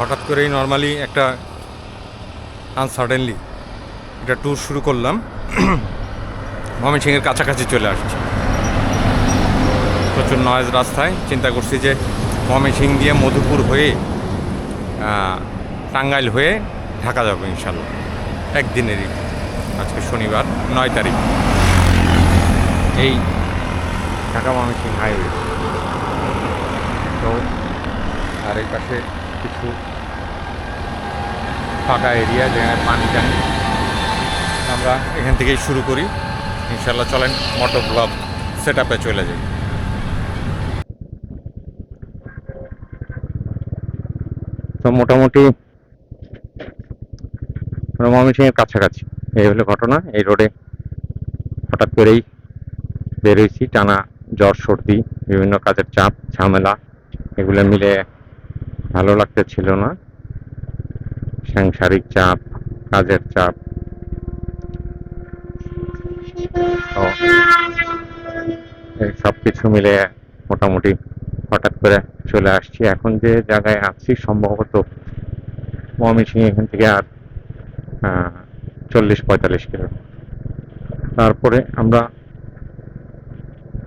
হঠাৎ করেই নর্মালি একটা আনসার্টেনলি একটা ট্যুর শুরু করলাম। ময়মনসিংহের কাছাকাছি চলে আসছি, প্রচুর নয়েজ রাস্তায়। চিন্তা করছি যে ময়মনসিংহ দিয়ে মধুপুর হয়ে টাঙ্গাইল হয়ে ঢাকা যাবো ইনশাল্লাহ একদিনেরই। আজকে শনিবার 9 তারিখ। এই ঢাকা ময়মনসিংহ হাইওয়ে তো, আর এই পাশে কিছু ফাঁকা এরিয়া যেখানে পানি টানি। আমরা এখান থেকেই শুরু করি ইনশাল্লাহ। চলেন মোটর ব্লগ সেট আপে চলে যাই। তো মোটামুটি ময়মনসিংহের কাছাকাছি এই হলো ঘটনা। এই রোডে হঠাৎ করেই বের হয়েছি, টানা জ্বর সর্দি বিভিন্ন কাজের চাপ ঝামেলা এগুলো মিলে ভালো লাগতেছিল না। সাংসারিক চাপ, কাজের চাপ, তো এই সব কিছু মিলে মোটামুটি হঠাৎ করে চলে আসছি। এখন যে জায়গায় আছি সম্ভবত ময়মনসিংহ এখান থেকে আর 40-45 কিলো। তারপরে আমরা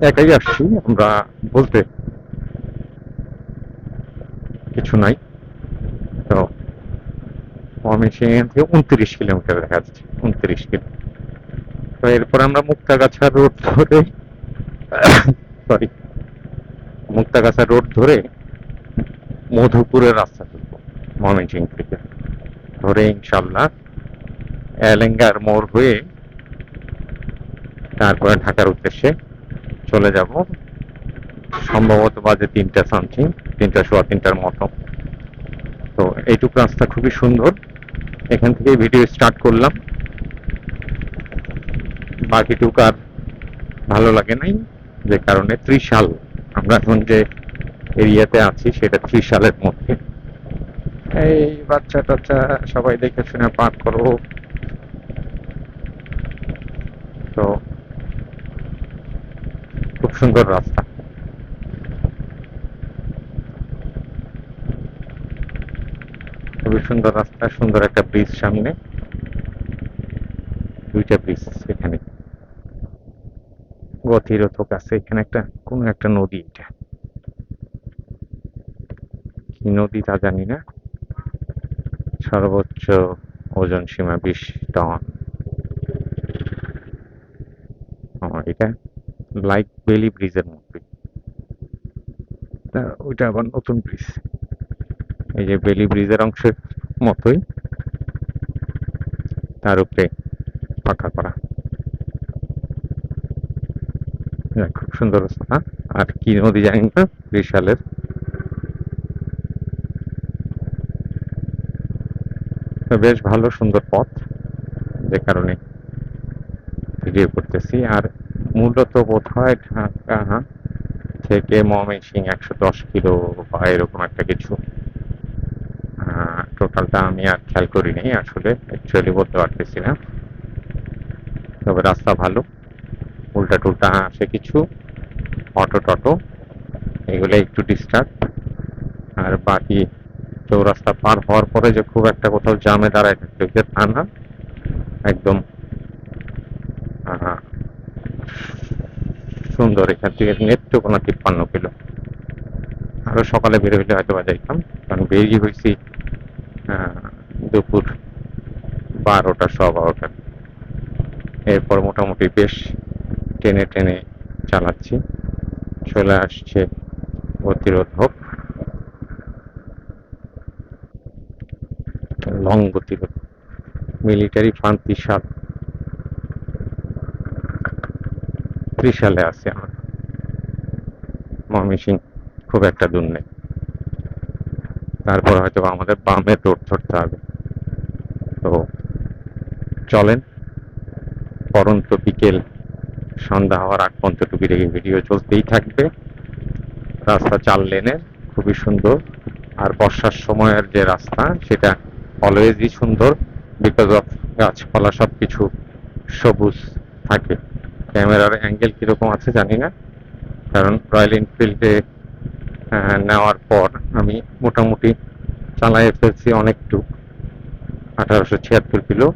একাই আসছি, আমরা বলতে কিছু নাই। তো ময়মনসিংহ থেকে 29 কিলোমিটার দেখা যাচ্ছে, 29 কিলো। তো এরপর আমরা মুক্তাগাছা রোড ধরে সরি মুক্তাগাছা রোড ধরে মধুপুরের রাস্তা ধরবো ময়মনসিংহ থেকে ধরে ইনশাল্লাহ এলেঙ্গার মোড় হয়ে তারপরে ঢাকার উদ্দেশ্যে চলে যাব। সম্ভবত বাজে 3টা সামথিং, 3টা সোয়া 3টার মতো। তো এইটুকু রাস্তা খুবই সুন্দর, এখান থেকে ভিডিও স্টার্ট করলাম। বাকিটুকু আর ভালো লাগে নাই, যে কারণে ত্রিশাল, আমরা এখন যে এরিয়াতে আছি সেটা ত্রিশালের মধ্যে। এই বাচ্চা টাচ্চা সবাই দেখে শুনে পার করো। তো খুব সুন্দর রাস্তা, খুবই সুন্দর রাস্তা, সুন্দর একটা ব্রিজ সামনে, 2টা ব্রিজ এখানে গতিরোধক আছে। এখানে একটা কোন একটা নদী, এটা কি নদী তা জানি না। সর্বোচ্চ ওজন সীমা 20 টন। এটা লাইক বেলি ব্রিজের মধ্যে, ওইটা আবার নতুন ব্রিজ। এই যে বেলি ব্রিজের অংশের মতোই তার উপরে পাকা করা। খুব সুন্দর রাস্তা। আর কি নদী জানি না, ত্রিশালের। বেশ ভালো সুন্দর পথ, যে কারণে ভিডিও করতেছি। আর মূলত বোধহয় ঢাকা থেকে ময়মনসিংহ 110 কিলো বা এরকম একটা কিছু। টোটালটা আমি আর খেয়াল করিনি আসলে, অ্যাকচুয়ালি বলতে পারতেছি না। তবে রাস্তা ভালো, উল্টা টুল্টা আসে কিছু অটো টটো, এগুলো একটু ডিস্টার্ব। আর বাকি চৌরাস্তা পার হওয়ার পরে যে খুব একটা কোথাও জামে দাঁড়ায় থাকতে তা না, একদম সুন্দর। এখান থেকে নেত্রকোনা 53 কিলো। আরো সকালে বের হইলে হয়তো বা যাইতাম, কারণ বেরিয়ে হয়েছি দুপুর 12টা, 12:15। এরপর মোটামুটি বেশ টেনে টেনে চালাচ্ছি। চলে আসছে গতিরোধক, লং গতিরোধক, মিলিটারি ফান্ড ত্রিশালে আছে আমার। ময়মনসিংহ খুব একটা দূর নেই। তারপর হয়তো আমাদের বামে রোড ধরতে হবে। তো চলেন, পরন্ত বিকেল সন্ধ্যা হওয়ার আগ পর্যন্ত টুকিটাকি ভিডিও চলতেই থাকবে। রাস্তা 4 লেনের, খুবই সুন্দর। আর বর্ষার সময়ের যে রাস্তা সেটা অলওয়েজই সুন্দর, বিকজ অফ গাছপালা সবকিছু সবুজ থাকে। ক্যামেরার অ্যাঙ্গেল কিরকম আছে জানি না, কারণ রয়্যাল এনফিল্ডে নেওয়ার পর আমি মোটামুটি চালায় ফেলছি অনেকটুক, 1876 কিলো,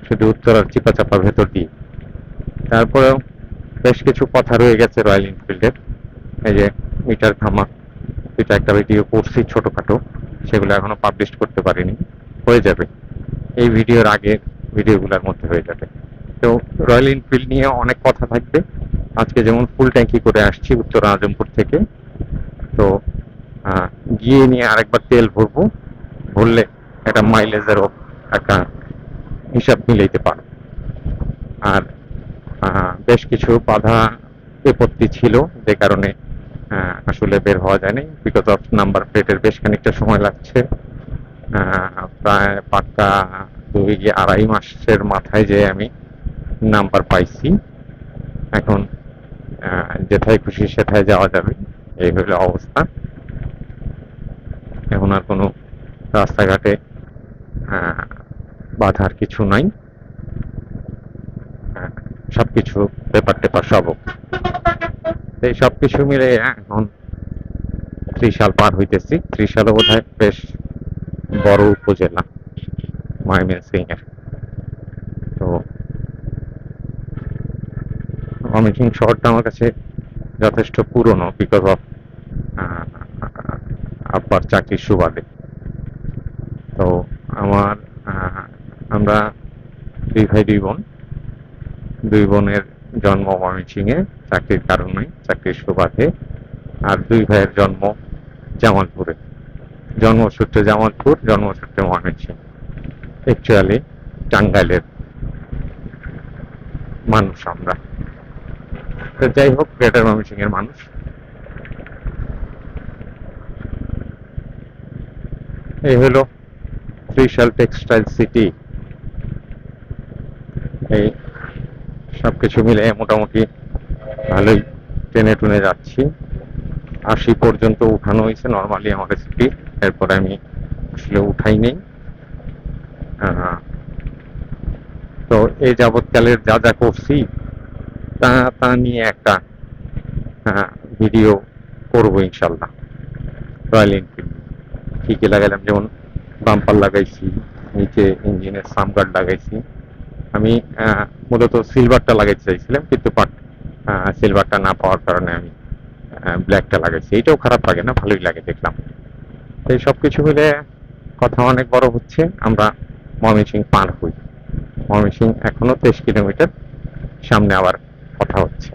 শুধু উত্তরার চিপা চাপা ভেতর দিয়ে। তারপরেও বেশ কিছু কথা রয়ে গেছে রয়্যাল এনফিল্ডের। এই যে মিটার থামা, এটা একটা ভিডিও করছি ছোটখাটো, সেগুলো এখনো পাবলিশ করতে পারিনি, হয়ে যাবে এই ভিডিওর আগে, ভিডিওগুলোর মধ্যে হয়ে যাবে। তো রয়্যাল এনফিল্ড নিয়ে অনেক কথা থাকবে। আজকে যেমন ফুল ট্যাঙ্কি করে আসছি উত্তর আজমপুর থেকে, তো আহ, গিয়ে নিয়ে আরেকবার তেল ভরবো, ভরলে একটা মাইলেজেরও একটা হিসাব মিলাইতে পারো। আর বেশ কিছু বাধা বিপত্তি ছিল, যে কারণে আসলে বের হওয়া যায়নি। বিকজ অফ নাম্বার প্লেটের বেশ খানিকটা সময় লাগছে, প্রায় পাক্কা 2-2.5 মাসের মাথায় যে আমি নাম্বার পাইছি। এখন যেথায় খুশি সেথায় যাওয়া যাবে, এই হলো অবস্থা। এখন আর কোনো রাস্তাঘাটে আহ, বাধার কিছু নাই, আহ, সবকিছু পেপার টেপার সব এই সবকিছু মিলে এখন ত্রিশাল পার হইতেছি। ত্রিশালও বোধহয় বেশ বড় উপজেলা ময়মনসিংহ এর। তো ময়মনসিংহ শহরটা আমার কাছে যথেষ্ট পুরনো, বিকজ অফ আব্বার চাকরির সুবাদে। তো আমার আমরা 2 ভাই 2 বোন, 2 বোনের জন্ম ময়মনসিংহে চাকরির কারণে, চাকরির সুবাদে। আর 2 ভাইয়ের জন্ম জামালপুরে, জন্মসূত্রে জামালপুর, জন্মসূত্রে ময়মনসিংহ। অ্যাকচুয়ালি টাঙ্গাইলের মানুষ আমরা। তো যাই হোক, গ্রেটার ময়মনসিংহের মানুষ। এই হলো ত্রিশাল টেক্সটাইল সিটি। এই সবকিছু মিলে মোটামুটি ভালোই টেনে টুনে যাচ্ছি। 80 পর্যন্ত উঠানো হয়েছে নর্মালি আমার স্পিড, এরপরে আমি আসলে উঠাই নেই। তো এই যাবৎকালের যা যা করছি তা তা নিয়ে একটা ভিডিও করবো ইনশাল্লাহ। রয়্যাল এনফিল্ড কি কি লাগাইলাম, যেমন বাম্পার লাগাইছি, নিচে ইঞ্জিনের সামগার্ড লাগাইছি। আমি মূলত সিলভারটা লাগাইতে চাইছিলাম, কিন্তু সিলভারটা না পাওয়ার কারণে আমি ব্ল্যাকটা লাগাইছি। এটাও খারাপ লাগে না, ভালোই লাগে দেখলাম। এই সব কিছু মিলে কথা অনেক বড় হচ্ছে। আমরা ময়মনসিংহ পার হই, ময়মনসিংহ এখনো 23 কিলোমিটার, সামনে আবার কথা হচ্ছে।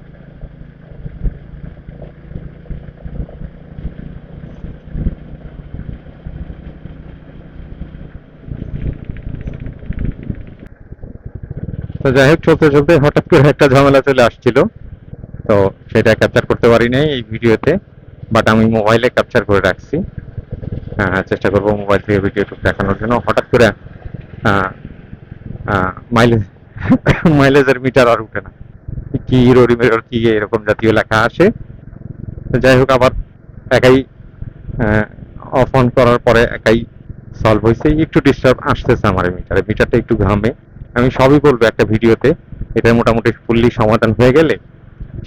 তো যাই হোক, চলতে চলতে হঠাৎ করে একটা ঝামেলা চলে আসছিল, তো সেটা ক্যাপচার করতে পারি নাই এই ভিডিওতে, বাট আমি মোবাইলে ক্যাপচার করে রাখছি। চেষ্টা করবো মোবাইল থেকে ভিডিওটুকু দেখানোর জন্য। হঠাৎ করে মাইলেজ মাইলেজের মিটার আর উঠে না, কি রোরিমের কি এরকম জাতীয় লেখা আসে। তো যাই হোক, আবার একাই অফ অন করার পরে একাই সলভ হয়েছে। একটু ডিস্টার্ব আসতেছে আমার মিটারে, মিটারটা একটু ঘামে। আমি সবই বলবো একটা ভিডিওতে, এটা মোটামুটি ফুললি সমাধান হয়ে গেলে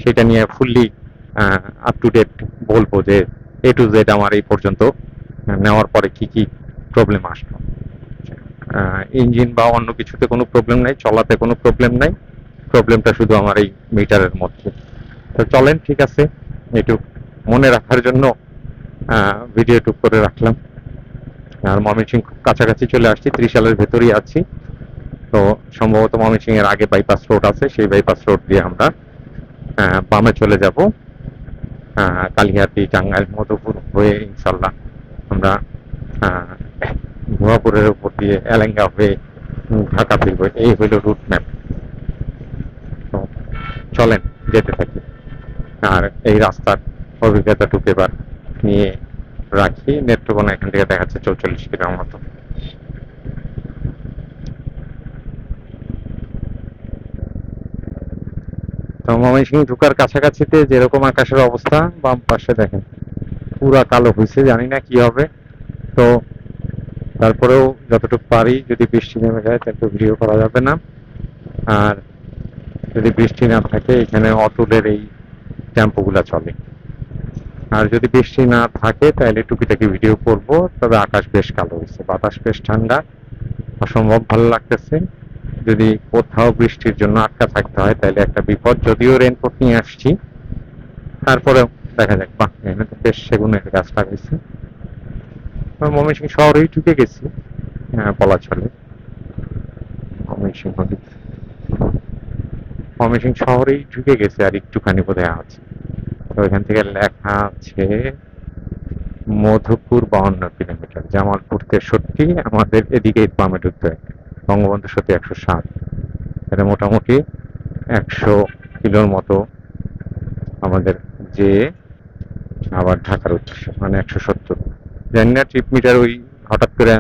সেটা নিয়ে ফুললি আপ টু ডেট বলবো, যে A to Z আমার এই পর্যন্ত নেওয়ার পরে কি কি প্রবলেম আসলো। ইঞ্জিন বা অন্য কিছুতে কোনো প্রবলেম নাই, চলাতে কোনো প্রবলেম নাই, প্রবলেমটা শুধু আমার এই মিটারের মধ্যে। তো চলেন, ঠিক আছে, একটু মনে রাখার জন্য ভিডিও টুক করে রাখলাম। আর ময়মনসিংহ খুব কাছাকাছি চলে আসছি, ত্রিশালের ভেতরেই আছি। তো সম্ভবত ময়মনসিংহের আগে বাইপাস রোড আছে, সেই বাইপাস রোড দিয়ে আমরা বামে চলে যাব, কালিহাতি, টাঙ্গাইল, মধুপুর হয়ে ইনশাল্লাহ আমরা ভুয়াপুরের উপর দিয়ে এলেঙ্গা হয়ে ঢাকা ফিরবো। এই হইল রুট ম্যাপ। তো চলেন, যেতে থাকি। আর এই রাস্তার অভিজ্ঞতাটুকু এবার নিয়ে রাখি। নেত্রকোনা এখান থেকে দেখাচ্ছে 44 কিলোর মতো। তো ময়মনসিংহ ঢুকার কাছাকাছিতে যেরকম আকাশের অবস্থা, বাম পাশে দেখেন পুরা কালো হয়েছে, জানি না কি হবে। তো তারপরেও যতটুকু পারি, যদি বৃষ্টি নেমে যায় তাহলে ভিডিও করা যাবে না। আর যদি বৃষ্টি না থাকে, এখানে অতুলের এই টেম্পোগুলা চলে। আর যদি বৃষ্টি না থাকে তাহলে টুকিটাকি ভিডিও করব। তবে আকাশ বেশ কালো হয়েছে, বাতাস বেশ ঠান্ডা, অসম্ভব ভালো লাগতেছে। যদি কোথাও বৃষ্টির জন্য আটকা থাকতে হয় তাহলে একটা বিপদ। যদিও রেনকোট নিয়ে আসছি, তারপরেও দেখা যাক। বাহ, এখানে তো বেশ সেগুনের গাছ লাগাইছে। ময়মনসিংহ শহরেই ঢুকে গেছি, বলা চলে। ময়মনসিংহ ময়মনসিংহ শহরেই ঢুকে গেছে, আর একটুখানি বোধহয় আছে। তো এখান থেকে লেখা আছে মধুপুর 52 কিলোমিটার, জামালপুর 63, আমাদের এদিকে বামে ঢুকতে হয়। বঙ্গবন্ধু সত্যি 107, এটা মোটামুটি 100 কিলোর মতো আমাদের, যে আবার ঢাকার উদ্দেশ্যে মানে 170। জানি না ট্রিপ মিটার ওই হঠাৎ করে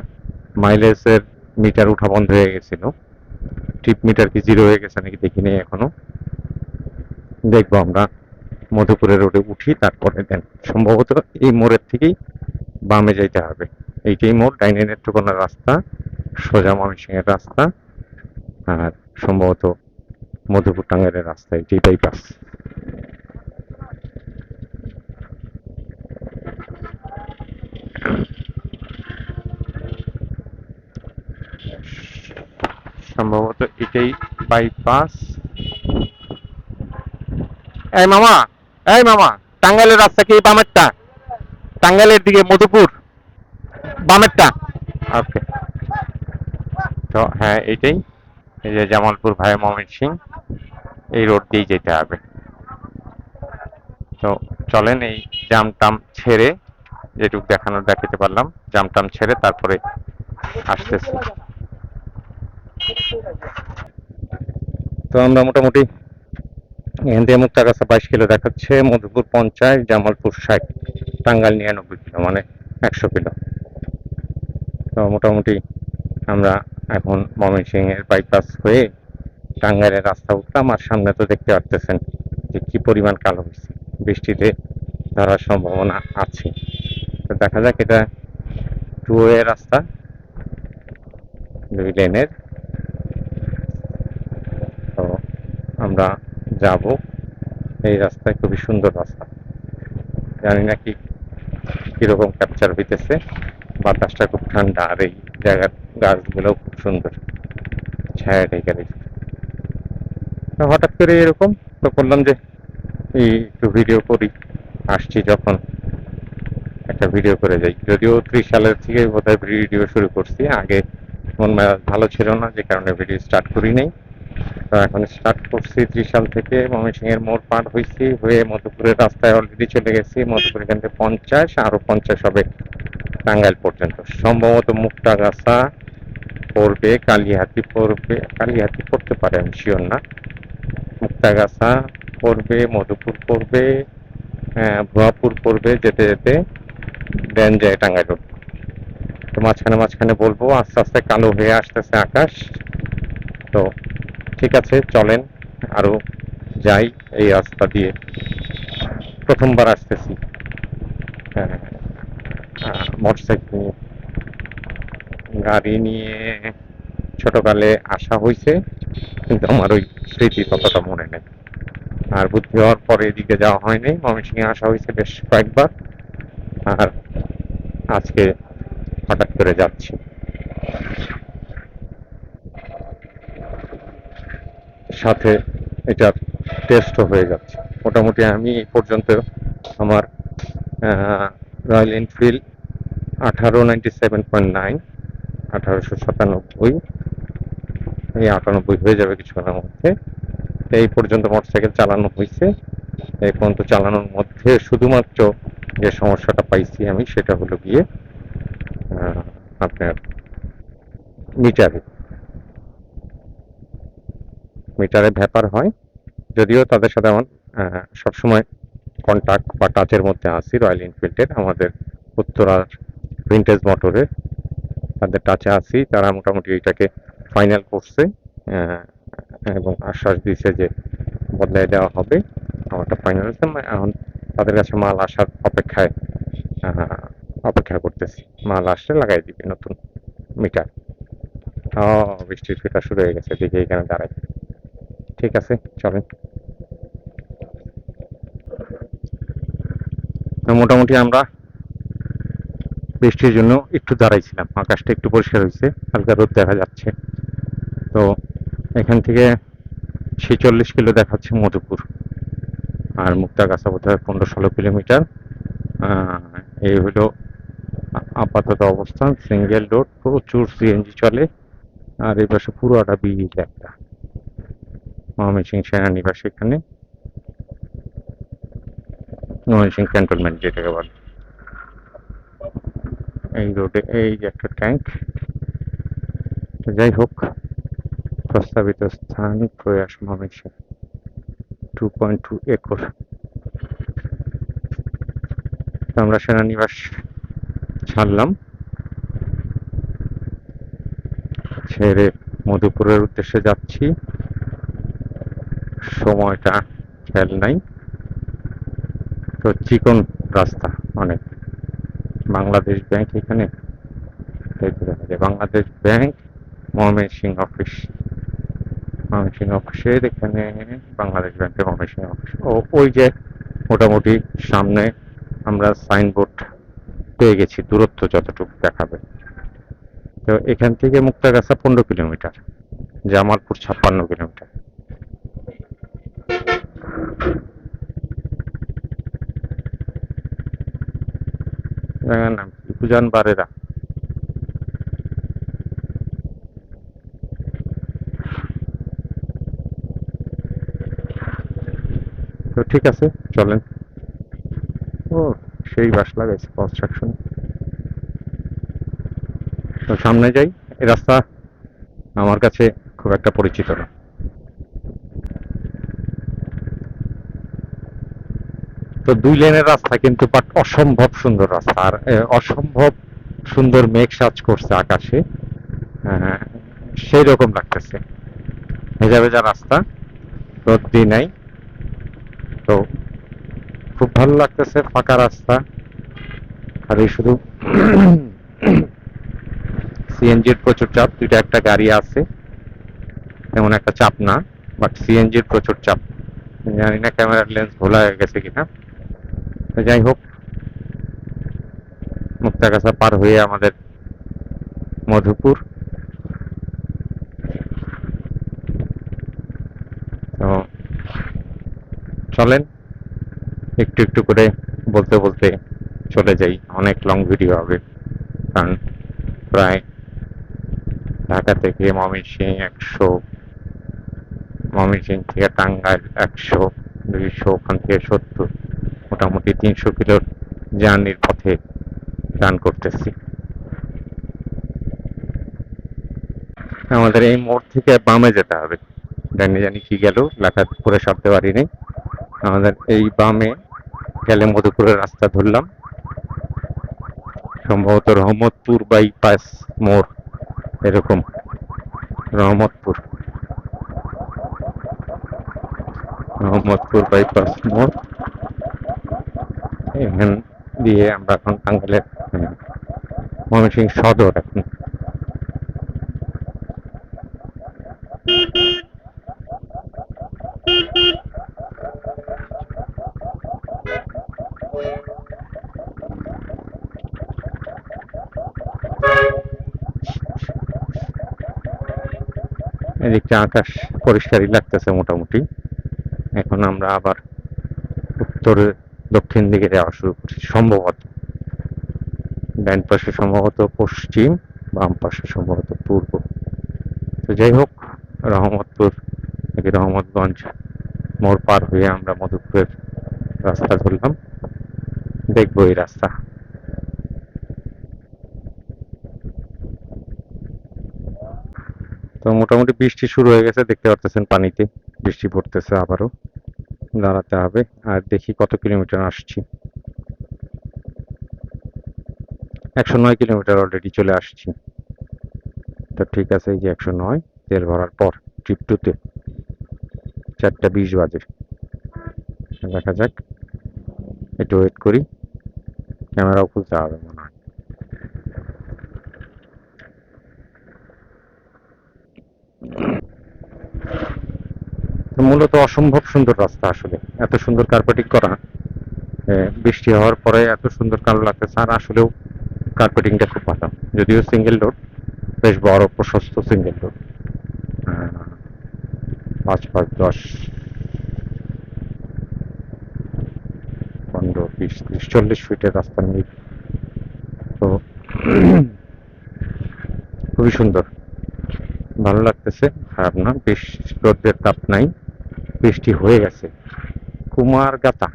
মাইলেজের মিটার উঠা বন্ধ হয়ে গেছিল। ট্রিপ মিটার কি জিরো হয়ে গেছে নাকি দেখি নেই এখনো, দেখবো আমরা। মধুপুরের রোডে উঠি, তারপরে দেন সম্ভবত এই মোড়ের থেকেই বামে যাইতে হবে। এইটাই মোড়, ডাইনে নেত্রকোনার রাস্তা, সোজা ময়মনসিংহের রাস্তা, আর সম্ভবত মধুপুর টাঙ্গাইলের রাস্তা, এইটাই বাইপাস। সম্ভবত এটাই বাইপাস। এই মামা, এই মামা, টাঙ্গাইলের রাস্তা কি বামেরটা? টাঙ্গাইলের দিকে মধুপুর বামেরটা। ওকে, তো হ্যাঁ এইটাই। এই যে জামালপুর ভায়া ময়মনসিং, এই রোড দিয়েই যেতে হবে। তো চলেন এই জামটাম ছেড়ে, যেটুকু দেখানোর দেখাতে পারলাম, জামটাম ছেড়ে তারপরে আসতেছি। তো আমরা মোটামুটি এখান থেকে মুক্তাগাছা 22 কিলো দেখাচ্ছে, মধুপুর 50, জামালপুর 60, টাঙ্গাইল 99 কিলো, মানে 100 কিলো। তো মোটামুটি আমরা এখন ময়মনসিংহের বাইপাস হয়ে টাঙ্গাইলের রাস্তা উঠলাম। আর সামনে তো দেখতে পারতেছেন যে কি পরিমাণ কালো হয়েছে, বৃষ্টিতে ধরার সম্ভাবনা আছে। তো দেখা যাক, এটা টু ওয়ে রাস্তা, 2 লেনের। তো আমরা যাব এই রাস্তায়, খুবই সুন্দর রাস্তা। জানি না কি কিরকম ক্যাপচার হইতেছে, বাতাসটা খুব ঠান্ডা, আর এই জায়গার গাছগুলো খুব সুন্দর, ছায়া ঢেকে রেখেছে। তো হঠাৎ করে এরকম তো করলাম যে এই একটু ভিডিও করি, আসছি যখন একটা ভিডিও করে যাই। যদিও 30 সালের থেকে বোধহয় ভিডিও শুরু করছি, আগে মন মেজাজ ভালো ছিল না, যে কারণে ভিডিও স্টার্ট করি নাই। তো এখন স্টার্ট করছি 30 সাল থেকে। ময়মনসিংহের মোড় পার হয়েছি, হয়ে মধুপুরের রাস্তায় অলরেডি চলে গেছি। মধুপুর এখান থেকে 50, আরো 50 হবে টাঙ্গাইল পর্যন্ত। সম্ভবত মুক্তাগাছা পড়বে, কালিহাতি পড়বে, কালিহাতি পড়তে পারে, আমি শিওর না। মুক্তাগাছা পড়বে, মধুপুর পড়বে, ভুয়াপুর পড়বে, যেতে যেতে দেন যায় টাঙ্গাইল রোড। তো মাঝখানে মাঝখানে বলবো, আস্তে আস্তে কালো হয়ে আসতেছে আকাশ। তো ঠিক আছে, চলেন আরো যাই এই রাস্তা দিয়ে। প্রথমবার আসতেছি মোটরসাইকেল নিয়ে। গাড়ি নিয়ে ছোটকালে আসা হয়েছে, কিন্তু আমার ওই স্মৃতি ততটা মনে নেই। আর বুদ্ধি হওয়ার পরে এদিকে যাওয়া হয়নি। ময়মনসিংহে আসা হয়েছে বেশ কয়েকবার, আর আজকে হঠাৎ করে যাচ্ছি। সাথে এটার টেস্টও হয়ে যাচ্ছে। মোটামুটি আমি এই পর্যন্ত আমার রয়্যাল এনফিল্ড 1897.9, 1897, এই 98 হয়ে যাবে কিছুক্ষণের মধ্যে। এই পর্যন্ত মোটরসাইকেল চালানো হয়েছে। এই পর্যন্ত চালানোর মধ্যে শুধুমাত্র যে সমস্যাটা পাইছি আমি, সেটা হলো গিয়ে আপনার মিটারে মিটারে ব্যাপার হয়। যদিও তাদের সাথে আমার সবসময় কন্ট্যাক্ট বা টাচের মধ্যে আছি, রয়্যাল এনফিল্ডের, আমাদের উত্তরার ভিন্টেজ মোটরের, তাদের টাচে আছি। তারা মোটামুটি এটাকে ফাইনাল করছে, এবং আশ্বাস দিয়েছে যে বদলাই দেওয়া হবে। আমারটা ফাইনাল হয়েছে, এখন তাদের কাছে মাল আসার অপেক্ষায়, অপেক্ষা করতেছি। মাল আসলে লাগাই দিবি নতুন মিটার। ও, বৃষ্টির ফোঁটা শুরু হয়ে গেছে, দেখি এখানে দাঁড়াই। ঠিক আছে, চলেন। মোটামুটি আমরা বৃষ্টির জন্য একটু দাঁড়াইছিলাম, আকাশটা একটু পরিষ্কার হয়েছে, হালকা রোদ দেখা যাচ্ছে। তো এখান থেকে 46 কিলো দেখাচ্ছে মধুপুর, আর মুক্তাগাছা বোধ হয় 15-16 কিলোমিটার। এই হলো আপাতত অবস্থান। সিঙ্গেল রোড, প্রচুর সিএনজি চলে, আর এই পাশে পুরোটা বিল একটা ময়মনসিংহ সেনানিবাস, এখানে ময়মনসিংহ ক্যান্টনমেন্ট যেটাকে বলে। এই রোডে এই যে একটা ট্যাঙ্ক। যাই হোক, প্রস্তাবিত স্থান প্রয়াস ময়মনসিংহ 2.2 একর। আমরা সেনানিবাস ছাড়লাম, ছেড়ে মধুপুরের উদ্দেশ্যে যাচ্ছি। সময়টা খেয়াল নাই, তো চিকন রাস্তা অনেক। বাংলাদেশ ব্যাংক এখানে দেখা যায়, বাংলাদেশ ব্যাংক ময়মনসিংহ অফিস, ময়মনসিংহ অফিসের এখানে বাংলাদেশ ব্যাংকের ময়মনসিংহ অফিস। ও ওই যে মোটামুটি সামনে আমরা সাইনবোর্ড পেয়ে গেছি, দূরত্ব যতটুকু দেখাবে। তো এখান থেকে মুক্তাগাছা 15 কিলোমিটার, জামালপুর 56 কিলোমিটার। জায়গার নাম কি? উজান বারেরা। তো ঠিক আছে, চলেন। ও, সেই বাস লাগাইছে কনস্ট্রাকশন। তো সামনে যাই। এই রাস্তা আমার কাছে খুব একটা পরিচিত না। তো 2 লেনের রাস্তা, কিন্তু বাট অসম্ভব সুন্দর রাস্তা, আর অসম্ভব সুন্দর মেঘ সাজ করছে আকাশে। আহ, সেই রকম লাগতেছে, ভেজা ভেজা রাস্তা, রোদ দিয়ে নাই। তো খুব ভালো লাগতেছে, ফাঁকা রাস্তা। আর এই শুধু সিএনজির প্রচুর চাপ, দুইটা একটা গাড়ি আছে, তেমন একটা চাপ না, বাট সিএনজির প্রচুর চাপ। জানি না ক্যামেরার লেন্স ভোলা হয়ে গেছে কিনা। তো যাই হোক, মুক্তাগাছা পার হয়ে আমাদের মধুপুর। তো চলেন একটু একটু করে বলতে বলতে চলে যাই, অনেক লং ভিডিও হবে। কারণ প্রায় ঢাকা থেকে ময়মনসিংহ 100, ময়মনসিংহ থেকে টাঙ্গাইল 100, 200, ওখান থেকে 70, মোটামুটি 300 কিলোর জার্নির পথে রান করতেছি। আমাদের এই মোড় থেকে বামে যেতে হবে, জানি জানি কি গেল, লেখা করে সারতে পারিনি। আমাদের এই বামে গেলে মধুপুরের রাস্তা ধরলাম, সম্ভবত রহমতপুর বাইপাস মোড়, এরকম। রহমতপুর, রহমতপুর বাইপাস মোড়। এখান দিয়ে আমরা এখন টাঙ্গাইলের ময়মনসিংহ সদর এখন। এদিকটা আকাশ পরিষ্কারই লাগতেছে মোটামুটি। এখন আমরা আবার উত্তরে দক্ষিণ দিকে যাওয়া শুরু করছি সম্ভবত। ডান পাশে সম্ভবত পশ্চিম, বাম পাশে সম্ভবত পূর্ব। তো যাই হোক, রহমতপুর থেকে রহমতগঞ্জ মোড় পার হয়ে আমরা মধুপুরের রাস্তা ধরলাম, দেখবো এই রাস্তা। তো মোটামুটি বৃষ্টি শুরু হয়ে গেছে, দেখতে পারতেছেন পানিতে বৃষ্টি পড়তেছে। আবারও দাঁড়াতে হবে, আর দেখি কত কিলোমিটার আসছি। 109 কিলোমিটার অলরেডি চলে আসছি। তো ঠিক আছে, এই যে 109, তেল ভরার পর ট্রিপ টুতে 4টা 20 বাজে। দেখা যাক, একটু ওয়েট করি, ক্যামেরাও খুলতে হবে মনে হয়। মূলত অসম্ভব সুন্দর রাস্তা, আসলে এত সুন্দর কার্পেটিং করা বৃষ্টি হওয়ার পরে এত সুন্দর কালো লাগতেছে, আর আসলেও কার্পেটিংটা খুব ভালো, যদিও সিঙ্গেল ডোর, বেশ বড় প্রশস্ত সিঙ্গেল ডোর। 5 5 10 15 20 30 40 ফিটের রাস্তা নেই তো। খুবই সুন্দর, ভালো লাগতেছে, খারাপ না, বেশ রোদের তাপ নাই, বৃষ্টি হয়ে গেছে। কুমারগাতা,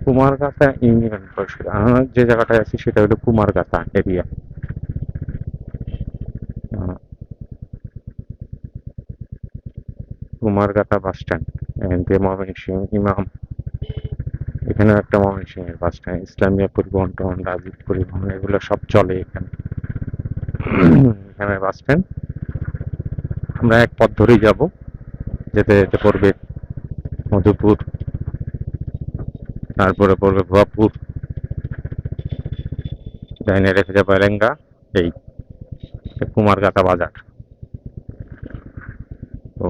কুমারগাতা ইউনিয়ন পরিষদ, আমরা যে জায়গাটায় আছি সেটা হলো Kumargata area. Kumargata bus stand, যে ময়মনসিংহ ইমাম, এখানেও একটা ময়মনসিংহের বাস স্ট্যান্ড, ইসলামিয়া পরিবহন টহন, রাজীব পরিবহন, এগুলো সব চলে এখানে। এখানে বাস স্ট্যান্ড, আমরা এক পথ ধরেই যাব, যেতে যেতে পড়বে মধুপুর, তারপরে পড়বে ভুয়াপুর, ডাইনে রেখে যাবো এলেঙ্গা, এই কুমারগাতা বাজার। তো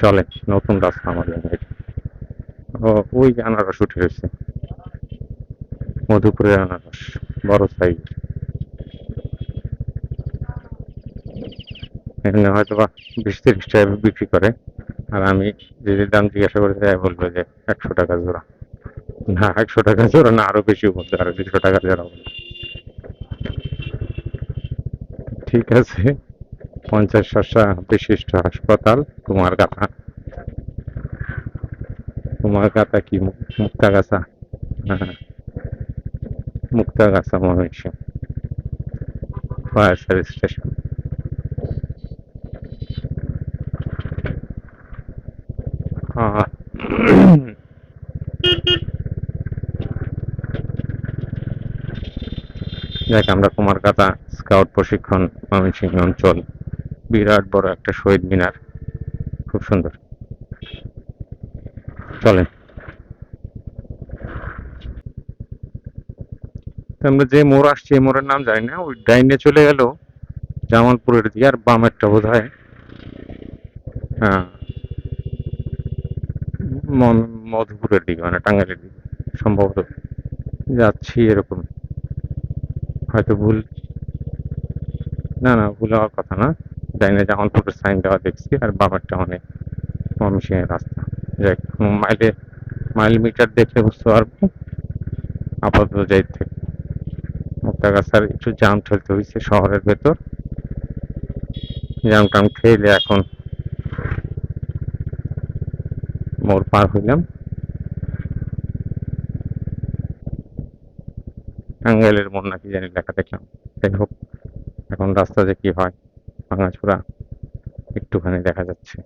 চলে, নতুন রাস্তা আমাদের। ও, ওই যে আনারস উঠে রয়েছে, মধুপুরের আনারস, বড় সাইজ। এখানে হয়তো বা 20 30 টাকা বিক্রি করে, আর আমি যদি দাম জিজ্ঞাসা করে তাই বলবে যে 100 টাকা জোড়া। না, 100 টাকা জোড়া না, আরো বেশি বলতে, আরো 200 টাকা জোড়া বলবে। ঠিক আছে, 50 শয্যা বিশিষ্ট হাসপাতাল কুমারগাতা। কুমারগাতা কি মুক্তাগাছা? হ্যাঁ, Muktagacha Mymensingh fire service station. দেখ, আমরা কুমারগাতা স্কাউট প্রশিক্ষণ ময়মনসিংহ অঞ্চল, বিরাট বড় একটা শহীদ মিনার, খুব সুন্দর। চলেন, তো আমরা যে মোড় আসছি, এই মোড়ের নাম জানি না, ওই ডাইনে চলে গেল জামালপুরের দিকে, আর বামেরটা বোধ হয় মধুপুরের দিকে, মানে টাঙ্গাইলের দিকে সম্ভবত যাচ্ছি এরকম। হয়তো ভুল, না না, ভুল হওয়ার কথা না। ডাইনে জামালপুরের সাইন দেওয়া দেখছি, আর বামেরটা মানে ময়মনসিংহের রাস্তা। যাই, মাইলে মাইল মিটার দেখলে বুঝতে পারবো। আপাতত যাই থেকে মুক্তাগাছার একটু জাম ঠেলতে হয়েছে শহরের ভেতর, জাম টাম ঠেলে এখন মোড় পার হইলাম। টাঙ্গাইলের মোড় নাকি জানি লেখা দেখলাম। যাই হোক, এখন রাস্তা যে কি হয়, ভাঙাচোরা একটুখানি দেখা যাচ্ছে।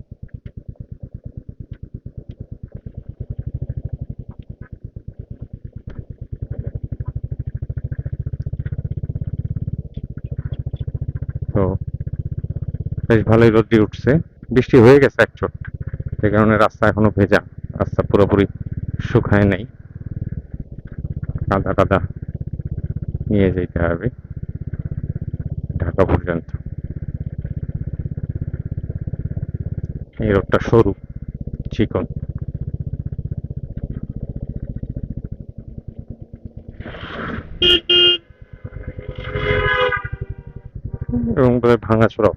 তো বেশ ভালোই রোদ্রি উঠছে, বৃষ্টি হয়ে গেছে এক চোট, সে কারণে রাস্তা এখনো ভেজা, রাস্তা পুরোপুরি শুকায় নাই, কাদা কাদা নিয়ে যেতে হবে ঢাকা পর্যন্ত। এই রোডটা সরু, চিকন, এবং ভাঙাচোরাও।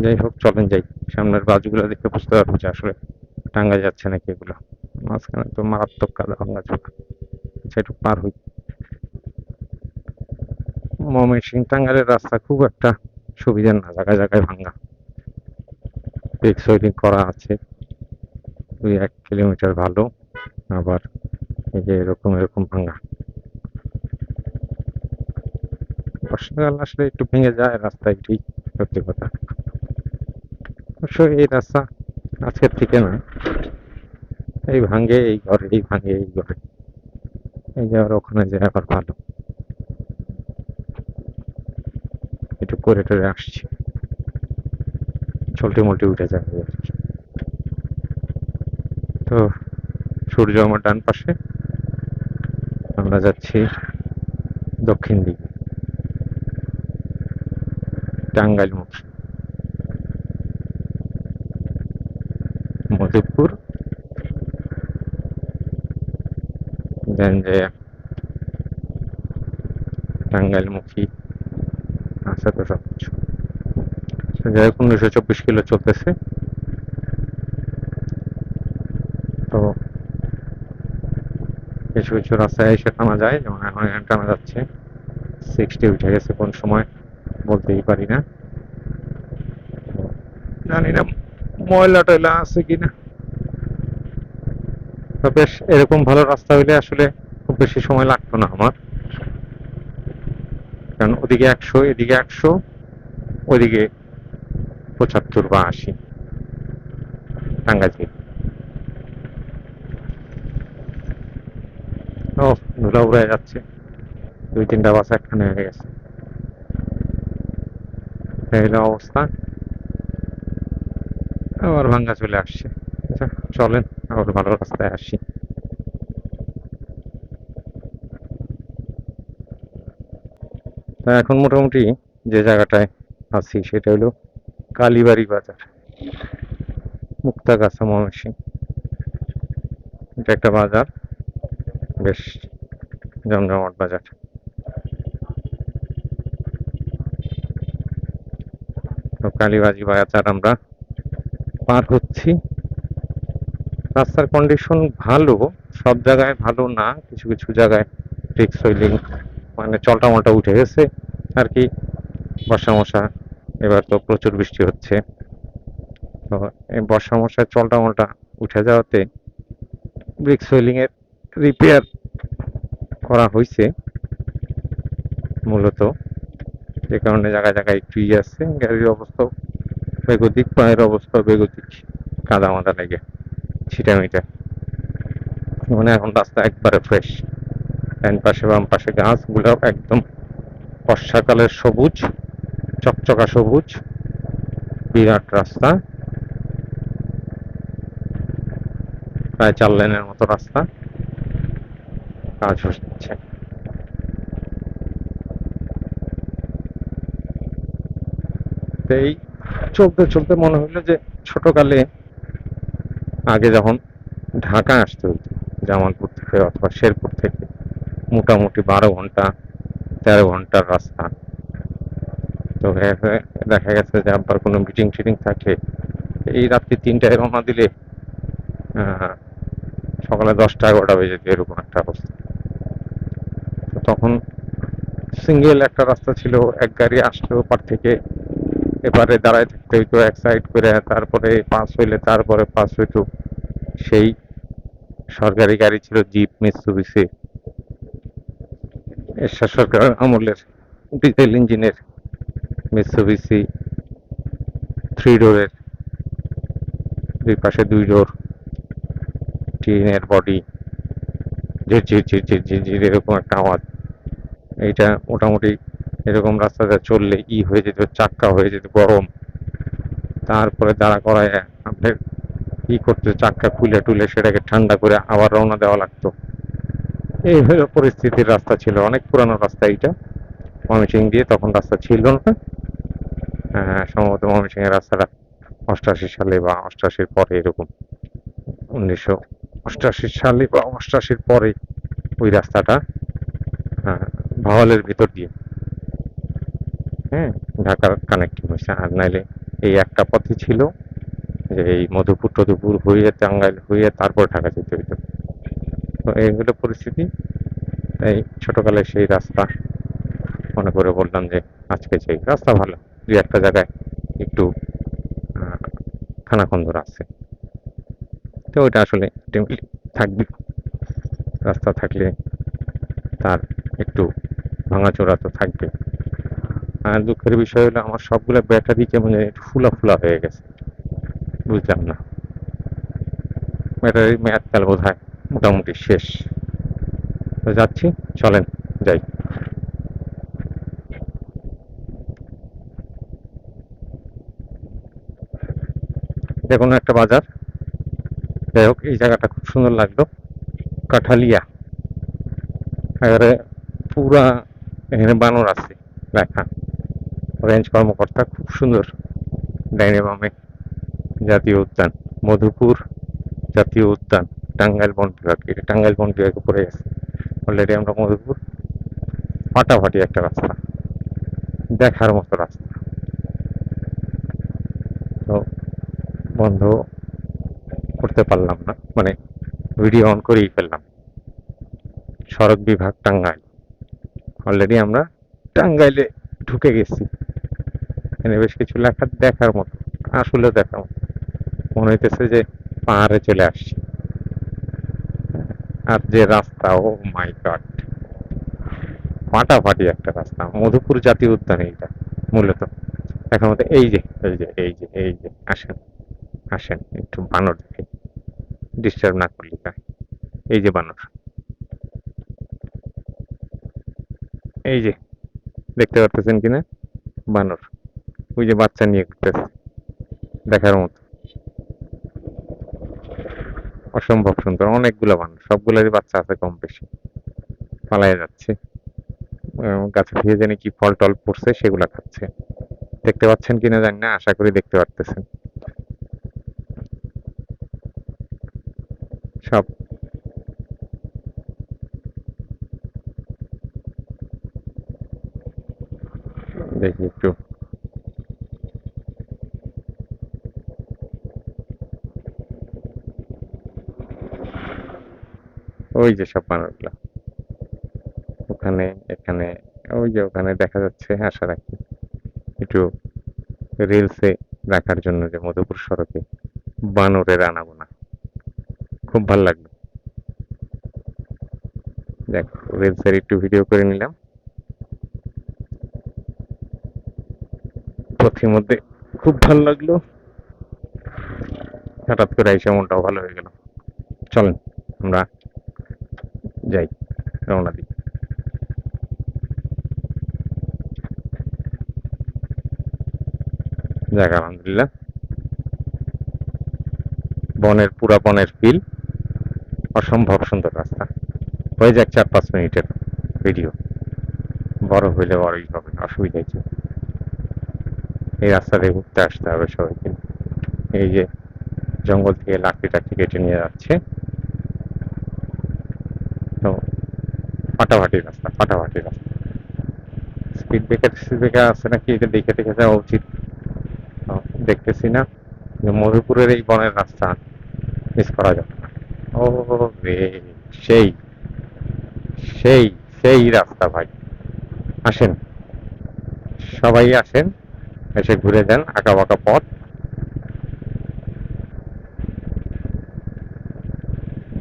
যাই হোক, চলেন যাই, সামনের বাসগুলো দেখে বুঝতে পারবো যে আসলে টাঙ্গা যাচ্ছে নাকি এগুলো। মাঝখানে তো মারাত্মক কাদা, ভাঙাচোরা, সেটু পার হই। ময়মনসিংহ টাঙ্গাইলের রাস্তা খুব একটা সুবিধার না, জায়গায় জায়গায় ভাঙা, পিক সোয়েডিং করা আছে 2-1 কিলোমিটার ভালো, আবার এই যে এরকম এরকম ভাঙা। বর্ষাকাল আসলে একটু ভেঙে যায় রাস্তা, এটাই সত্যি কথা। অবশ্য এই রাস্তা আজকের থেকে না, এই ভাঙে এই ঘরে, এই ভাঙে এই ঘরে, এই যে আবার ওখানে যায় আবার ভালো, একটু করে টরে আসছি, চলটি মল্টি উঠে যাবে আর কি। তো সূর্য আমার ডান পাশে, আমরা যাচ্ছি দক্ষিণ দিকে, টাঙ্গাইল মুখ। মধুপুর, দেন যে টাঙ্গাইলমুখী আছে তো সবকিছু। যাই হোক 1924 কিলো চলতেছে। তো কিছু কিছু রাস্তায় এসে টানা যায়, যেমন এখন এখানে টানা যাচ্ছে 60 উঠে গেছে, কোন সময় বলতেই পারি না। জানি না ময়লা টয়লা আছে কিনা। তো বেশ এরকম ভালো রাস্তা হইলে আসলে খুব বেশি সময় লাগতো না আমার, কারণ ওদিকে 100 এদিকে 100, ওইদিকে 75 বা 80 টাঙ্গাইল থেকে। ও ধুলা উড়ে যাচ্ছে, 2-3টা বাস একখানে হয়ে গেছে, এই হলো অবস্থা। আবার ভাঙ্গা চলে আসছে। আচ্ছা চলেন আবার ভালো রাস্তায় আসি। তা এখন মোটামুটি যে জায়গাটায় আছি সেটা হলো কালীবাড়ি বাজার, মুক্তাগাছা, ময়মনসিংহ। এটা একটা বাজার, বেশ জমজমাট বাজার। তো কালীবাড়ি বাজার আমরা পার হচ্ছি। রাস্তার কন্ডিশন ভালো, সব জায়গায় ভালো না, কিছু কিছু জায়গায় রিক্স সুইলিং, মানে চলটা মলটা উঠে গেছে আর কি। বর্ষা মশা, এবার তো প্রচুর বৃষ্টি হচ্ছে, তো এই বর্ষা মশায় চলটা মলটা উঠে যাওয়াতে ব্রিক সুইলিং এর রিপেয়ার করা হয়েছে মূলত, যে কারণে জায়গায় জায়গায় একটু আছে, গাড়ির অবস্থা বেগতিক, পায়ের অবস্থা বেগতিক, কাদা মাদা লেগে ছিটামিটা। মানে এখন রাস্তা একবারে ফ্রেশ, ডান পাশে বাম পাশে গাছগুলো একদম বর্ষাকালের সবুজ, চকচকা সবুজ, বিরাট রাস্তা, প্রায় 4 লেনের মতো রাস্তা, কাজ হচ্ছে। তো এই চলতে চলতে মনে হলো যে ছোটকালে আগে যখন ঢাকা আসতে হতো জামালপুর থেকে অথবা শেরপুর থেকে, মোটামুটি 12 ঘন্টা 13 ঘন্টার রাস্তা। তো দেখা গেছে যে আবার কোনো মিটিং টিটিং থাকলে এই রাত্রি 3টায় রওনা দিলে সকালে 10টা 11টা বেজে যেত, এরকম একটা অবস্থা। তো তখন সিঙ্গেল একটা রাস্তা ছিল, এক গাড়ি আসতো ওপার থেকে, এবারে দাঁড়ায় থাকতে হইতো এক সাইড করে, তারপরে পাস হইলে তারপরে পাস হইতো। সেই সরকারি গাড়ি ছিল জিপ মিৎসুবিশি, এরশাদ সরকার আমলের ডিজেল ইঞ্জিনের মিৎসুবিশি, 3 ডোরের, দুই পাশে 2 ডোর, টিনের বডি, ঝিরঝির ঝিরঝির ঝিরঝির এরকম একটা আওয়াজ। এইটা মোটামুটি এরকম রাস্তাতে চললে হয়ে যেত, চাক্কা হয়ে যেত গরম। তারপরে দাঁড়া করায় আপনার করতে, চাক্কা খুলে টুলে সেটাকে ঠান্ডা করে আবার রওনা দেওয়া লাগতো। এই হলো পরিস্থিতির রাস্তা ছিল, অনেক পুরানো রাস্তা এইটা। ময়মনসিংহ দিয়ে তখন রাস্তা ছিল না, সম্ভবত ময়মনসিংহের রাস্তাটা 88 সালে বা 88-র পরে এরকম, 1988 সালে বা 88-র পরে ওই রাস্তাটা ভাওয়ালের ভিতর দিয়ে, হ্যাঁ, ঢাকার কানেক্টিং হয়েছে। আর নাইলে এই একটা পথই ছিল, যে এই মধুপুর টধুপুর হয়ে টাঙ্গাইল হয়ে তারপর ঢাকা যেতে হইতো। তো এই হলো পরিস্থিতি। তাই ছোটকালে সেই রাস্তা মনে করে বললাম যে আজকে সেই রাস্তা ভালো, দুই একটা জায়গায় একটু খানাখন্দর আছে, তো ওইটা আসলে থাকবে, রাস্তা থাকলে তার একটু ভাঙাচোরা তো থাকবে। আর দুঃখের বিষয় হলো আমার সবগুলো ব্যাটারি কেমন একটু ফুলা ফুলা হয়ে গেছে, বুঝলাম না, ব্যাটারির মেয়াদ কাল বোধ হয় মোটামুটি শেষ। তো যাচ্ছি, চলেন যাই। এটা কোনো একটা বাজার, যাই হোক এই জায়গাটা খুব সুন্দর লাগলো, কাঠালিয়া, এবারে পুরা এখানে বানর আছে লেখা, রেঞ্জ কর্মকর্তা, খুব সুন্দর। ডাইনে বামে জাতীয় উদ্যান মধুপুর জাতীয় উদ্যান, টাঙ্গাইল বন বিভাগ, এটা টাঙ্গাইল বন বিভাগে পড়ে গেছে। অলরেডি আমরা মধুপুর, ফাটাফাটি একটা রাস্তা, দেখার মতো রাস্তা। তো বন্ধ করতে পারলাম না, মানে ভিডিও অন করেই ফেললাম। সড়ক বিভাগ টাঙ্গাইল, অলরেডি আমরা টাঙ্গাইলে ঢুকে গেছি। এখানে বেশ কিছু লেখা, দেখার মতো, আসলে দেখার মতো। মনে হইতেছে যে পাহাড়ে চলে আসছি। আর যে রাস্তা, ও মাই গড, ফাটাফাটি একটা রাস্তা। মধুপুর জাতীয় উদ্যান এইটা মূলত। এখন মতো এই যে আসেন, আসেন একটু বানর দেখে, ডিস্টার্ব না করলি তাই। এই যে বানর, এই যে দেখতে পারতেছেন কিনা বানর, ওই যে বাচ্চা নিয়ে ঘুরতেছে, দেখার মতো, অসম্ভব সুন্দর। অনেকগুলো বানর, সবগুলোরই বাচ্চা আছে কম বেশি, পালায়ে যাচ্ছে। গাছে থেকে জানি কি ফল টল পড়ছে, সেগুলা খাচ্ছে। দেখতে পাচ্ছেন কিনা জানি না, আশা করি দেখতে পারতেছেন। সব দেখি একটু, ওই যে সব বানরগুলা ওখানে, এখানে, ওই যে ওখানে দেখা যাচ্ছে। আশা রাখি একটু রিলসে রাখার জন্য, যে মধুপুর সড়কে বানরের আনাগোনা খুব ভালো লাগলো। দেখ, রিলসের একটু ভিডিও করে নিলাম। পথিমধ্যে খুব ভালো লাগলো, হঠাৎ করে এসে মনটাও ভালো হয়ে গেল। চলেন আমরা যাই, রওনা দিই। যাক আলহামদুলিল্লাহ, বনের, পুরা বনের ফিল, অসম্ভব সুন্দর রাস্তা। হয়ে যাক 4-5 মিনিটের ভিডিও, বড় হইলে বড়ই হবে, অসুবিধা কি। এই রাস্তা দিয়ে ঘুরতে আসতে হবে সবাইকে। এই যে জঙ্গল থেকে লাকড়ি টাকড়ি কেটে নিয়ে যাচ্ছে। তো ফাটাফাটি রাস্তা, ফাটাফাটি রাস্তা। স্পিড ব্রেকার আছে নাকি, এটা দেখে দেখে যাওয়া উচিত। তো দেখতেছি না, যে মধুপুরের এই বনের রাস্তা মিস করা যাবে না। ও রে, সেই সেই সেই রাস্তা ভাই। আসেন, সবাই আসেন, এসে ঘুরে যান আঁকা বাঁকা পথ।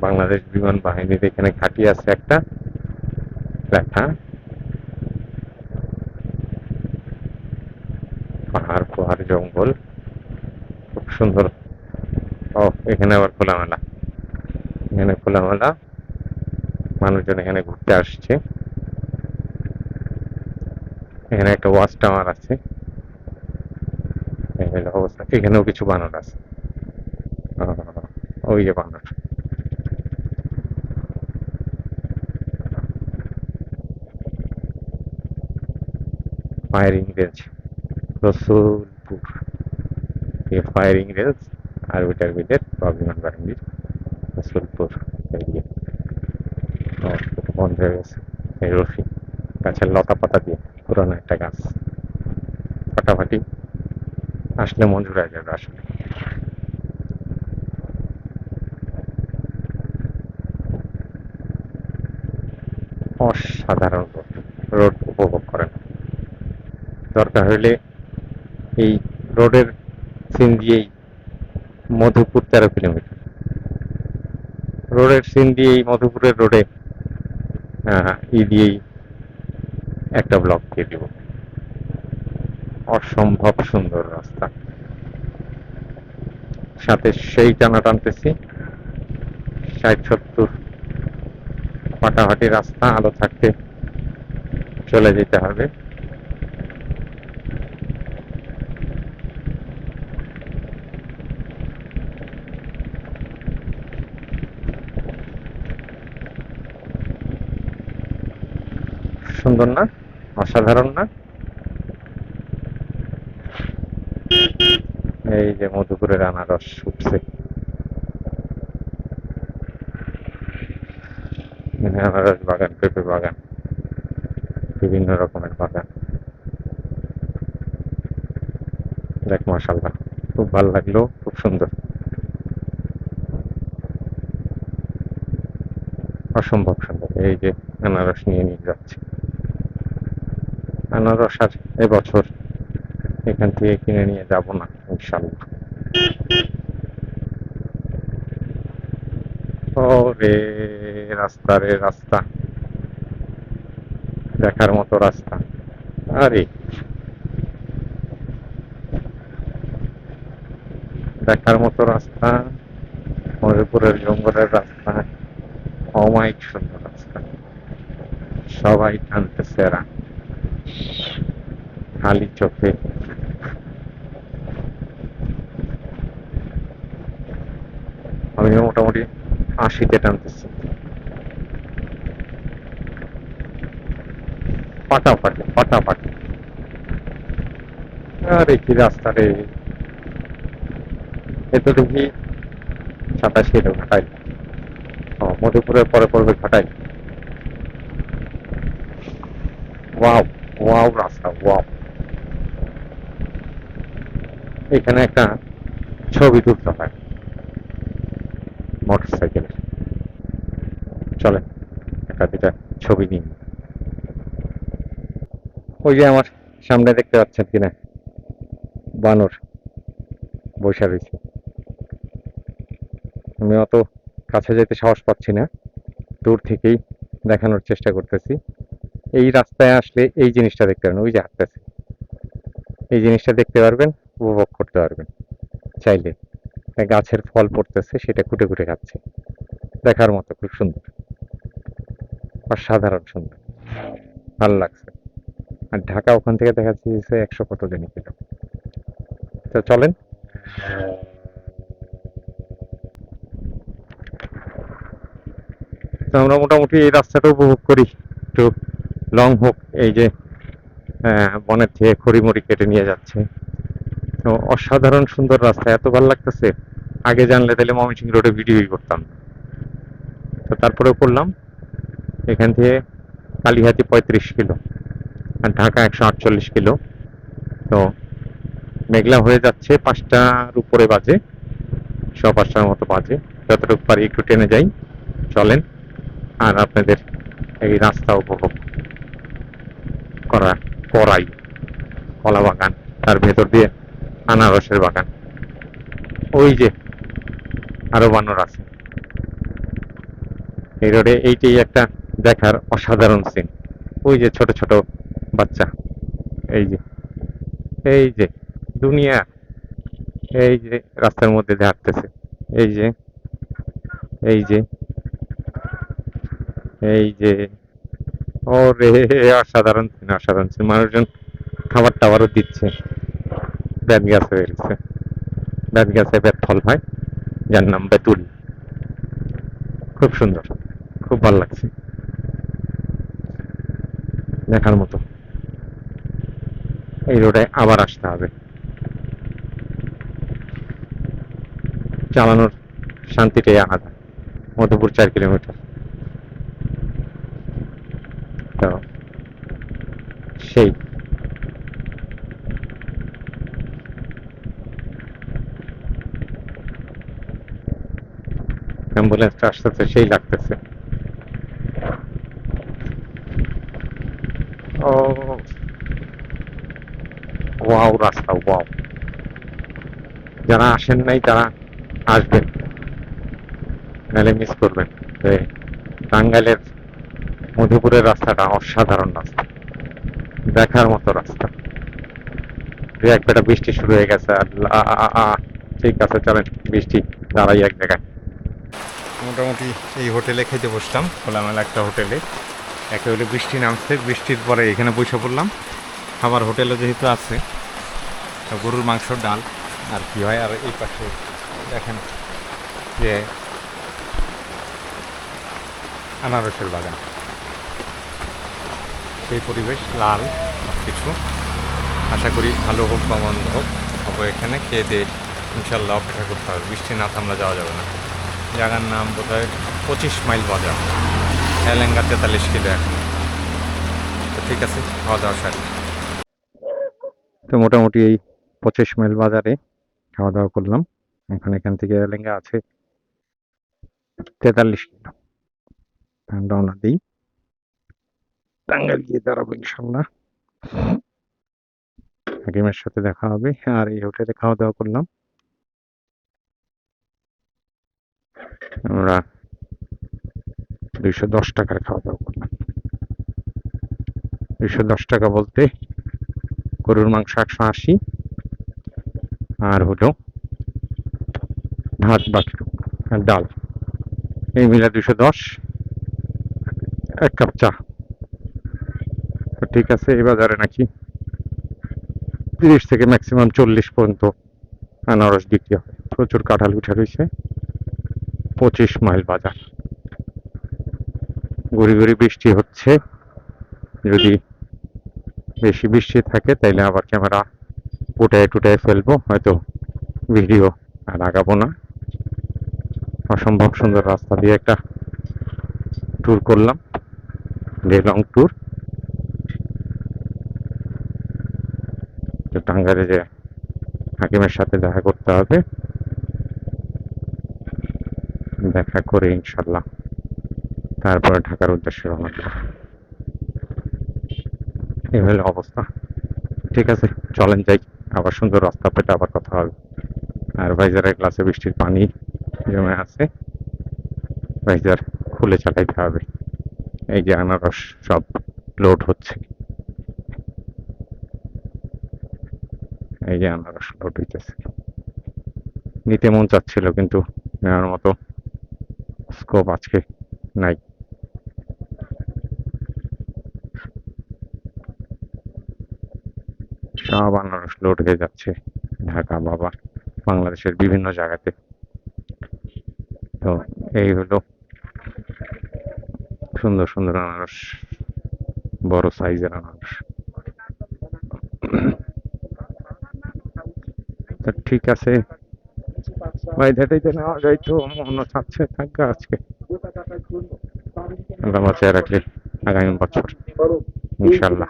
বাংলাদেশ বিমান বাহিনীর এখানে ঘাঁটি আছে একটা লেখা। পাহাড় পাহাড় জঙ্গল, খুব সুন্দর। ও, এখানে আবার খোলামেলা, এখানে খোলামেলা, মানুষজন এখানে ঘুরতে আসছে। এখানে একটা ওয়াচ টাওয়ার আছে। এই হলো অবস্থা, এখানেও কিছু বানর আছে। ওই যে বানর, ফায়ারিং রেঞ্জ রসুলপুর, এই ফায়ারিং রেঞ্জ আরবিটার বিটের বা বিমান বাহিনীর রসুলপুর এরিয়া। এটা বন্ধ হয়ে গেছে, এই রশি, গাছের লতা পাতা দিয়ে পুরানো একটা গাছ, ফাটাফাটি। আসলে মন জুড়ে যাবে আসলে। অসাধারণ রোড, রোড উপভোগ করেন। দরকার হলে এই রোডের সিন দিয়েই, মধুপুর 13 কিলোমিটার, রোডের সিন দিয়েই মধুপুরের রোডে ই দিয়েই একটা ব্লক দিয়ে দিব। অসম্ভব সুন্দর রাস্তা, সাথে সেই টানা টানতেছি 60-70, ফাটাফাটি রাস্তা, আলো থাকতে চলে যেতে হবে। সুন্দর না, অসাধারণ না? এই যে মধুপুরের আনারস উঠছে, আনারস বাগান, পেঁপে বাগান, বিভিন্ন রকমের বাগান। দেখ মাশাআল্লাহ, খুব ভালো লাগলো, খুব সুন্দর, অসম্ভব সুন্দর। এই যে আনারস নিয়ে নিয়ে যাচ্ছে, আনারস আর এবছর এখান থেকে কিনে নিয়ে যাব না ইনশাল্লাহ। ও রে, রাস্তা রে রাস্তা, দেখার মতো রাস্তা। আরে দেখার মতো রাস্তা, মধুপুরের জঙ্গলের রাস্তা, অমায়িক সুন্দর রাস্তা। সবাই টানতেছে এরা খালি চোখে। আমি মোটামুটি 80-তে টানতেছি, ফাটাফাটি ফাটাফাটি। আরে কি রাস্তা রে, এ তো দেখি 27 কিলো ঘাটাই। ও, মধুপুরের পরে পড়বে ঘাটাই। ওয়াও, ওয়াও রাস্তা, ওয়াও। এখানে একটা ছবি তুলতে হয় মোটর সাইকেলের। চলে একটা দুটা ছবি নিন। ওই যে আমার সামনে দেখতে পাচ্ছেন কিনা, বানর বসে রয়েছে। আমি অত কাছে যেতে সাহস পাচ্ছি না, দূর থেকেই দেখানোর চেষ্টা করতেছি। এই রাস্তায় আসলে এই জিনিসটা দেখতে পারবেন, ওই যে হাঁটতেছে, এই জিনিসটা দেখতে পারবেন, উপভোগ করতে পারবেন চাইলে। গাছের ফল পড়তেছে, সেটা খুঁটে খুঁটে খাচ্ছে, দেখার মতো, খুব সুন্দর, অসাধারণ সুন্দর, ভালো লাগছে। আর ঢাকা ওখান থেকে দেখা যাচ্ছে 100 কত জানি কিলো। তো চলেন। তো আমরা মোটামুটি এই রাস্তাটা উপভোগ করি, একটু লং হোক। এই যে বনের থেকে খড়িমড়ি কেটে নিয়ে যাচ্ছে, তো অসাধারণ সুন্দর রাস্তা, এত ভালো লাগতেছে। আগে জানলে তাহলে ময়মনসিংহ রোডে ভিডিওই করতাম। তো তারপরেও করলাম। এখান থেকে কালিহাতি 35 কিলো, আর ঢাকা 148 কিলো। তো মেঘলা হয়ে যাচ্ছে, 5টার উপরে বাজে, 5:15টার মতো বাজে। যতটুকু পারি একটু টেনে যাই, চলেন। আর আপনাদের এই রাস্তা উপভোগ করা করাই। কলা বাগান, তার ভেতর দিয়ে আনারসের বাগান। ওই যে আরো বানর আছে এই রোডে, এইটাই একটা দেখার অসাধারণ সিন। ওই যে ছোট ছোট বাচ্চা, এই যে, এই যে দুনিয়া, এই যে রাস্তার মধ্যে দিয়ে হাঁটতেছে, এই যে, এই যে, এই যে, ওরে, অসাধারণ সিন, অসাধারণ সিন। মানুষজন খাবার টাবারও দিচ্ছে। বেত গাছে রয়েছে, বেত গাছে বেত ফল হয়, যার নাম বেতুল। খুব সুন্দর, খুব ভালো লাগছে, দেখার মতো। এই রোডে আবার আসতে হবে, চালানোর শান্তিটাই আলাদা। মধুপুর 4 কিলোমিটার, তো সেই অ্যাম্বুলেন্সটা আসতেছে, সেই লাগতেছে। ও, ওয়াও রাস্তা, ওয়াও। যারা আসেন নাই তারা আসবেন, নাহলে মিস করবেন। টাঙ্গাইলের মধুপুরের রাস্তাটা অসাধারণ রাস্তা, দেখার মতো রাস্তা। এক বেটা বৃষ্টি শুরু হয়ে গেছে, আল্লাহ। ঠিক আছে, চলেন, বৃষ্টি দাঁড়াই এক জায়গায়। মোটামুটি এই হোটেলে খেতে বসলাম, খোলামেলা একটা হোটেলে। একে হলে বৃষ্টি নামছে, বৃষ্টির পরে এখানে বসে পড়লাম। খাবার হোটেলে যেহেতু আছে, গরুর মাংস, ডাল, আর কি হয়। আর এই পাশে দেখেন যে আনারসের বাগান, সেই পরিবেশ, লাল কিছু। আশা করি ভালো হোক বা মন্দ হোক, তবে এখানে খেয়ে দিয়ে ইনশাল্লাহ অপেক্ষা করতে হবে। বৃষ্টি না থামলে যাওয়া যাবে না। জায়গার নাম বোধহয় 25 মাইল বাজার। এলেঙ্গা 43 কিলো এখন। তো ঠিক আছে, খাওয়া দাওয়া সারি। তো মোটামুটি এই 25 মাইল বাজারে খাওয়া দাওয়া করলাম। এখান থেকে এলেঙ্গা আছে 43 কিলো। রওনা দিই, টাঙ্গাইল গিয়ে দাঁড়াবো ইনশাল্লাহ। হাকিমের সাথে দেখা হবে। আর এই হোটেলে খাওয়া দাওয়া করলাম আমরা, 210 টাকার খাওয়া দাওয়া করলাম। 210 টাকা বলতে গরুর মাংস 180, আর হলো ভাত বাকি আর ডাল, এই মিলে 210, 1 কাপ চা। তো ঠিক আছে, এই বাজারে নাকি 30 থেকে ম্যাক্সিমাম 40 পর্যন্ত আনারস বিক্রি হয়। প্রচুর কাঁঠাল উঠে রয়েছে। 25 মাইল বাজার, গুড়ি গুড়ি বৃষ্টি হচ্ছে। যদি বেশি বৃষ্টি থাকে তাইলে আবার ক্যামেরা টুটায় ফেলবো, হয়তো ভিডিও আর আগাবো না। অসম্ভব সুন্দর রাস্তা দিয়ে একটা ট্যুর করলাম, ডে লং ট্যুর। তো টাঙ্গাইলে যে হাকিমের সাথে দেখা করতে হবে, দেখা করে ইনশাল্লাহ তারপরে ঢাকার উদ্দেশ্যে রওনা দেব। এই হলো অবস্থা। ঠিক আছে, চলেন যাই, আবার সুন্দর রাস্তা পেতে আবার কথা হবে। আর ভাইজারের গ্লাসে বৃষ্টির পানি জমে আছে, ভাইজার খুলে চালাইতে হবে। এই যে আনারস সব লোড হচ্ছে, এই যে আনারস লোড হইতেছে। নিতে মন চাচ্ছিল কিন্তু নেওয়ার মতো স্কোপ আজকে নাই। সব আনারস লোড হয়ে যাচ্ছে ঢাকা বাবা বাংলাদেশের বিভিন্ন জায়গাতে। তো এই হলো সুন্দর সুন্দর আনারস, বড় সাইজের আনারস। তো ঠিক আছে ভাই, যেটাইতে নেওয়া যায় তো মনে চাচ্ছে থাকবে আজকে, আল্লাহ বাঁচিয়ে রাখলে আগামী বছর ইনশাল্লাহ।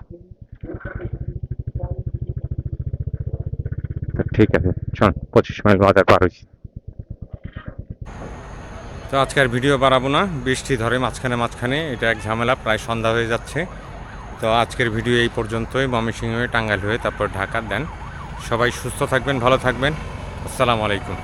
তো ঠিক আছে, চল 25 মাইল বাজার পার হয়েছি। তো আজকে আর ভিডিও বাড়াবো না, বৃষ্টি ধরে মাঝখানে এটা এক ঝামেলা, প্রায় সন্ধ্যা হয়ে যাচ্ছে। তো আজকের ভিডিও এই পর্যন্তই। ময়মনসিংহ হয়ে টাঙ্গাইল হয়ে তারপর ঢাকা দেন। সবাই সুস্থ থাকবেন, ভালো থাকবেন। আসসালামু আলাইকুম।